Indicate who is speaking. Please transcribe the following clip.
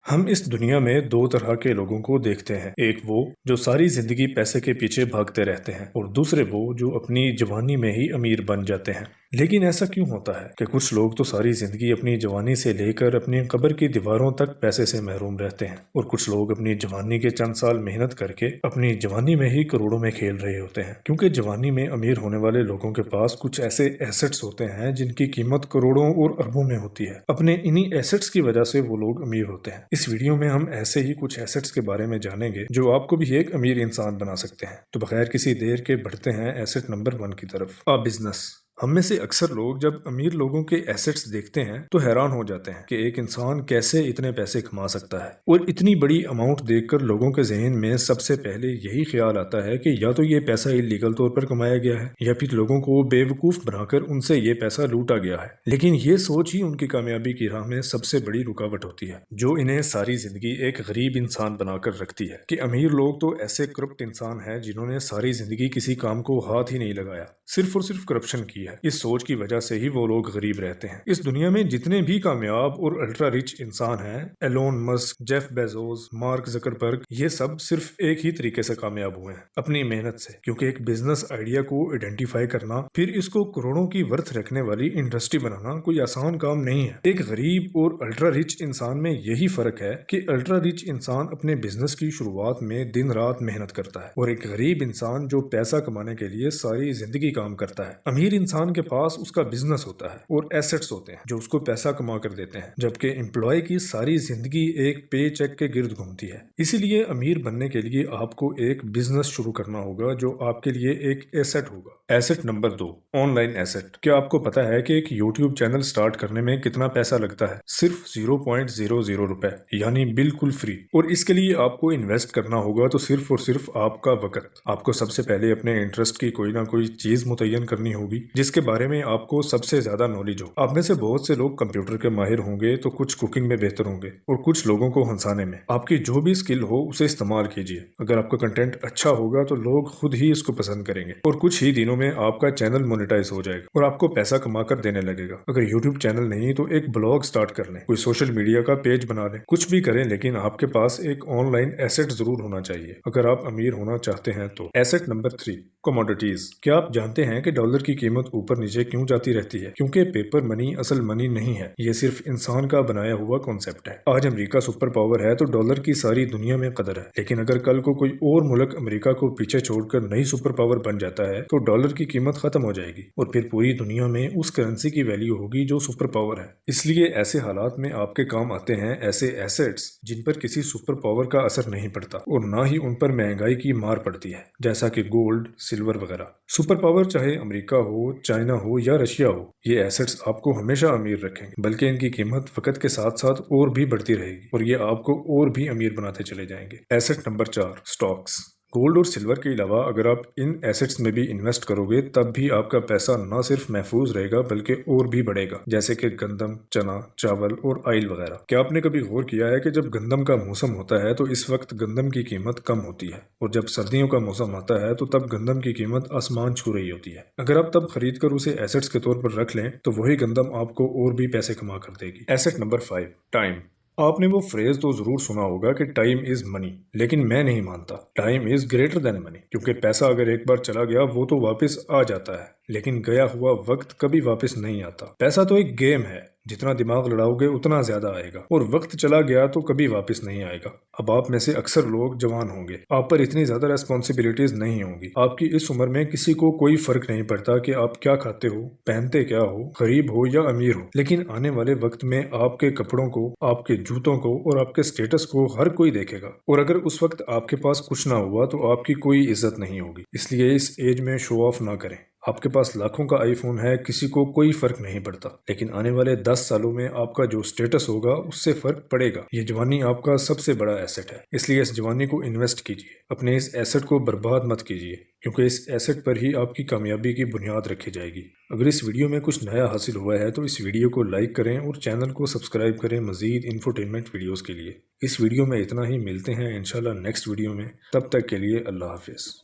Speaker 1: ہم اس دنیا میں دو طرح کے لوگوں کو دیکھتے ہیں، ایک وہ جو ساری زندگی پیسے کے پیچھے بھاگتے رہتے ہیں اور دوسرے وہ جو اپنی جوانی میں ہی امیر بن جاتے ہیں۔ لیکن ایسا کیوں ہوتا ہے کہ کچھ لوگ تو ساری زندگی اپنی جوانی سے لے کر اپنی قبر کی دیواروں تک پیسے سے محروم رہتے ہیں، اور کچھ لوگ اپنی جوانی کے چند سال محنت کر کے اپنی جوانی میں ہی کروڑوں میں کھیل رہے ہوتے ہیں، کیونکہ جوانی میں امیر ہونے والے لوگوں کے پاس کچھ ایسے ایسٹس ہوتے ہیں جن کی قیمت کروڑوں اور اربوں میں ہوتی ہے۔ اپنے انہی ایسٹس کی وجہ سے وہ لوگ امیر ہوتے ہیں۔ اس ویڈیو میں ہم ایسے ہی کچھ ایسٹس کے بارے میں جانیں گے جو آپ کو بھی ایک امیر انسان بنا سکتے ہیں۔ تو بغیر کسی دیر کے بڑھتے ہیں ایسٹ نمبر 1 کی طرف، بزنس۔ ہم میں سے اکثر لوگ جب امیر لوگوں کے ایسٹس دیکھتے ہیں تو حیران ہو جاتے ہیں کہ ایک انسان کیسے اتنے پیسے کما سکتا ہے، اور اتنی بڑی اماؤنٹ دیکھ کر لوگوں کے ذہن میں سب سے پہلے یہی خیال آتا ہے کہ یا تو یہ پیسہ اللیگل طور پر کمایا گیا ہے یا پھر لوگوں کو بے وقوف بنا کر ان سے یہ پیسہ لوٹا گیا ہے۔ لیکن یہ سوچ ہی ان کی کامیابی کی راہ میں سب سے بڑی رکاوٹ ہوتی ہے، جو انہیں ساری زندگی ایک غریب انسان بنا کر رکھتی ہے۔ کہ امیر لوگ تو ایسے کرپٹ انسان ہیں جنہوں نے ساری زندگی کسی کام کو ہاتھ ہی نہیں لگایا، صرف اور صرف کرپشن کی ہے۔ اس سوچ کی وجہ سے ہی وہ لوگ غریب رہتے ہیں۔ اس دنیا میں جتنے بھی کامیاب اور الٹرا رچ انسان ہیں، Elon Musk, Jeff Bezos, mark Zuckerberg, یہ سب صرف ایک ہی طریقے سے کامیاب ہوئے ہیں، اپنی محنت سے۔ کیونکہ ایک بزنس آئیڈیا کو آئیڈینٹیفائی کرنا، پھر اس کو کروڑوں کی ورتھ رکھنے والی انڈسٹری بنانا کوئی آسان کام نہیں ہے۔ ایک غریب اور الٹرا رچ انسان میں یہی فرق ہے کہ الٹرا رچ انسان اپنے بزنس کی شروعات میں دن رات محنت کرتا ہے، اور ایک غریب انسان جو پیسہ کمانے کے لیے ساری زندگی کام کرتا ہے۔ امیر انسان کے پاس اس کا بزنس ہوتا ہے اور ایسٹس ہوتے ہیں جو اس کو پیسہ کما کر دیتے ہیں، جبکہ امپلائی کی ساری زندگی ایک پے چیک کے گرد گھومتی ہے۔ اسی لیے امیر بننے کے لیے آپ کو ایک بزنس شروع کرنا ہوگا جو آپ کے لیے ایک ایسٹ ہوگا۔ Asset number 2، online asset. کیا آپ کو پتا ہے کہ ایک یوٹیوب چینل سٹارٹ کرنے میں کتنا پیسہ لگتا ہے؟ صرف 0.00 روپے، یعنی بالکل فری۔ اور اس کے لیے آپ کو انویسٹ کرنا ہوگا تو صرف اور صرف آپ کا وقت۔ آپ کو سب سے پہلے اپنے انٹرسٹ کی کوئی نہ کوئی چیز متعین کرنی ہوگی جس کے بارے میں آپ کو سب سے زیادہ نالج ہو۔ آپ میں سے بہت سے لوگ کمپیوٹر کے ماہر ہوں گے تو کچھ کوکنگ میں بہتر ہوں گے اور کچھ لوگوں کو ہنسانے میں۔ آپ کی جو بھی اسکل ہو اسے استعمال کیجیے۔ اگر آپ کا کنٹینٹ اچھا ہوگا تو لوگ خود ہی اس کو پسند کریں گے، اور کچھ ہی دنوں میں آپ کا چینل مونیٹائز ہو جائے گا اور آپ کو پیسہ کما کر دینے لگے گا۔ اگر یوٹیوب چینل نہیں تو ایک بلاگ سٹارٹ کر لیں، کوئی سوشل میڈیا کا پیج بنا لیں، کچھ بھی کریں، لیکن آپ کے پاس ایک آن لائن ایسٹ ضرور ہونا چاہیے اگر آپ امیر ہونا چاہتے ہیں تو۔ Asset number 3، commodities. کیا آپ جانتے ہیں کہ ڈالر کی قیمت اوپر نیچے کیوں جاتی رہتی ہے؟ کیونکہ پیپر منی اصل منی نہیں ہے، یہ صرف انسان کا بنایا ہوا کانسیپٹ ہے۔ آج امریکہ سپر پاور ہے تو ڈالر کی ساری دنیا میں قدر ہے، لیکن اگر کل کو کوئی اور ملک امریکہ کو پیچھے چھوڑ کر نئی سپر پاور بن جاتا ہے تو ڈالر کی قیمت ختم ہو جائے گی، اور پھر پوری دنیا میں اس کرنسی کی ویلیو ہوگی جو سپر پاور ہے۔ اس لیے ایسے حالات میں آپ کے کام آتے ہیں ایسے ایسٹس جن پر کسی سپر پاور کا اثر نہیں پڑتا اور نہ ہی ان پر مہنگائی کی مار پڑتی ہے، جیسا کہ گولڈ، سلور وغیرہ۔ سپر پاور چاہے امریکہ ہو، چائنا ہو یا رشیا ہو، یہ ایسٹس آپ کو ہمیشہ امیر رکھیں گے، بلکہ ان کی قیمت وقت کے ساتھ ساتھ اور بھی بڑھتی رہے گی اور یہ آپ کو اور بھی امیر بناتے چلے جائیں گے۔ Asset number 4، stocks. گولڈ اور سلور کے علاوہ اگر آپ ان ایسٹس میں بھی انویسٹ کرو گے تب بھی آپ کا پیسہ نہ صرف محفوظ رہے گا بلکہ اور بھی بڑھے گا، جیسے کہ گندم، چنا، چاول اور آئل وغیرہ۔ کیا آپ نے کبھی غور کیا ہے کہ جب گندم کا موسم ہوتا ہے تو اس وقت گندم کی قیمت کم ہوتی ہے، اور جب سردیوں کا موسم آتا ہے تو تب گندم کی قیمت آسمان چھو رہی ہوتی ہے؟ اگر آپ تب خرید کر اسے ایسٹس کے طور پر رکھ لیں تو وہی گندم آپ کو اور بھی پیسے کما کر دے گی۔ Asset number 5، time. آپ نے وہ فریز تو ضرور سنا ہوگا کہ ٹائم از منی، لیکن میں نہیں مانتا۔ ٹائم از گریٹر دین منی، کیونکہ پیسہ اگر ایک بار چلا گیا وہ تو واپس آ جاتا ہے، لیکن گیا ہوا وقت کبھی واپس نہیں آتا۔ پیسہ تو ایک گیم ہے، جتنا دماغ لڑاؤ گے اتنا زیادہ آئے گا، اور وقت چلا گیا تو کبھی واپس نہیں آئے گا۔ اب آپ میں سے اکثر لوگ جوان ہوں گے، آپ پر اتنی زیادہ ریسپانسبلٹیز نہیں ہوں گی۔ آپ کی اس عمر میں کسی کو کوئی فرق نہیں پڑتا کہ آپ کیا کھاتے ہو، پہنتے کیا ہو، غریب ہو یا امیر ہو، لیکن آنے والے وقت میں آپ کے کپڑوں کو، آپ کے جوتوں کو اور آپ کے سٹیٹس کو ہر کوئی دیکھے گا، اور اگر اس وقت آپ کے پاس کچھ نہ ہوا تو آپ کی کوئی عزت نہیں ہوگی۔ اس لیے اس ایج میں شو آف نہ کریں۔ آپ کے پاس لاکھوں کا آئی فون ہے، کسی کو کوئی فرق نہیں پڑتا، لیکن آنے والے 10 سالوں میں آپ کا جو سٹیٹس ہوگا اس سے فرق پڑے گا۔ یہ جوانی آپ کا سب سے بڑا ایسٹ ہے، اس لیے اس جوانی کو انویسٹ کیجیے، اپنے اس ایسٹ کو برباد مت کیجیے، کیونکہ اس ایسٹ پر ہی آپ کی کامیابی کی بنیاد رکھی جائے گی۔ اگر اس ویڈیو میں کچھ نیا حاصل ہوا ہے تو اس ویڈیو کو لائک کریں اور چینل کو سبسکرائب کریں مزید انفوٹینمنٹ ویڈیوز کے لیے۔ اس ویڈیو میں اتنا ہی، ملتے ہیں انشاءاللہ نیکسٹ ویڈیو میں، تب تک کے لیے اللہ حافظ۔